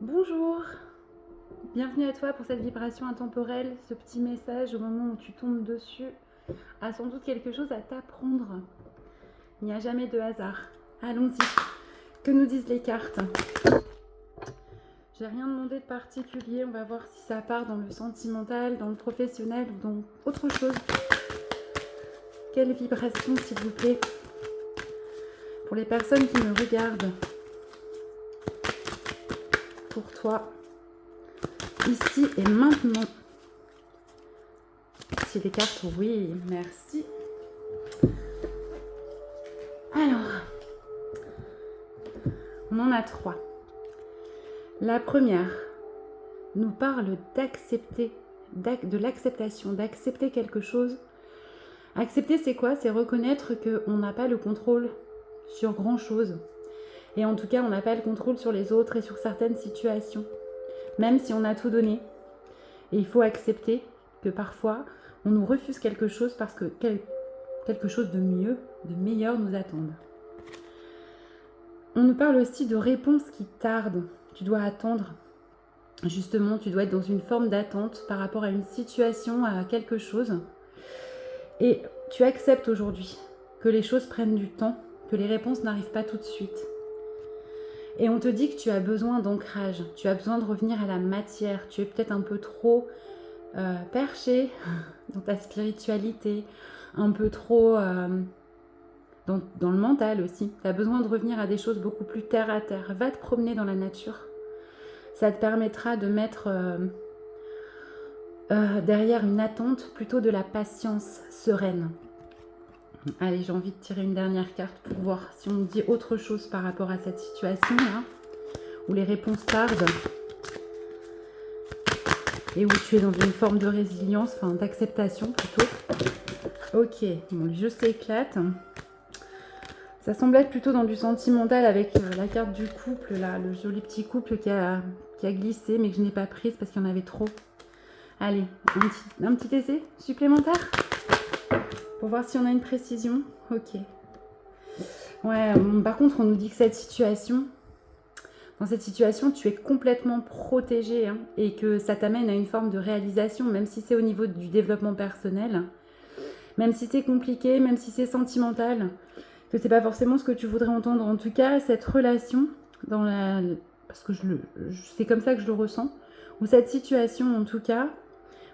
Bonjour, bienvenue à toi pour cette vibration intemporelle. Ce petit message au moment où tu tombes dessus a sans doute quelque chose à t'apprendre. Il n'y a jamais de hasard. Allons-y. Que nous disent les cartes? J'ai rien demandé de particulier. On va voir si ça part dans le sentimental, dans le professionnel ou dans autre chose. Quelle vibration, s'il vous plaît, pour les personnes qui me regardent? Pour toi, ici et maintenant. Si les cartes, oui, merci. Alors, on en a 3. La première nous parle d'accepter, de l'acceptation, d'accepter quelque chose. Accepter, c'est quoi? C'est reconnaître qu'on n'a pas le contrôle sur grand-chose. Et en tout cas, on n'a pas le contrôle sur les autres et sur certaines situations. Même si on a tout donné. Et il faut accepter que parfois, on nous refuse quelque chose parce que quelque chose de mieux, de meilleur nous attend. On nous parle aussi de réponses qui tardent. Tu dois attendre. Justement, tu dois être dans une forme d'attente par rapport à une situation, à quelque chose. Et tu acceptes aujourd'hui que les choses prennent du temps, que les réponses n'arrivent pas tout de suite. Et on te dit que tu as besoin d'ancrage, tu as besoin de revenir à la matière. Tu es peut-être un peu trop perché dans ta spiritualité, un peu trop dans le mental aussi. Tu as besoin de revenir à des choses beaucoup plus terre à terre. Va te promener dans la nature. Ça te permettra de mettre derrière une attente plutôt de la patience sereine. Allez, j'ai envie de tirer une dernière carte pour voir si on me dit autre chose par rapport à cette situation là, où les réponses tardent et où tu es dans une forme de résilience, enfin d'acceptation plutôt. Ok, bon, le jeu s'éclate. Ça semble être plutôt dans du sentimental avec la carte du couple, là, le joli petit couple qui a glissé mais que je n'ai pas prise parce qu'il y en avait trop. Allez, un petit essai supplémentaire pour voir si on a une précision. Ok. Ouais, par contre, on nous dit que dans cette situation, tu es complètement protégé hein, et que ça t'amène à une forme de réalisation, même si c'est au niveau du développement personnel, même si c'est compliqué, même si c'est sentimental, que c'est pas forcément ce que tu voudrais entendre. En tout cas, cette relation, parce que c'est comme ça que je le ressens, ou cette situation en tout cas,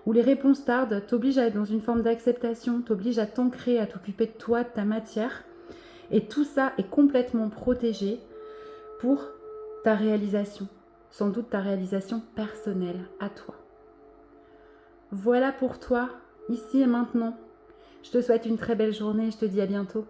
où les réponses tardent, t'oblige à être dans une forme d'acceptation, t'oblige à t'ancrer, à t'occuper de toi, de ta matière. Et tout ça est complètement protégé pour ta réalisation. Sans doute ta réalisation personnelle à toi. Voilà pour toi, ici et maintenant. Je te souhaite une très belle journée et je te dis à bientôt.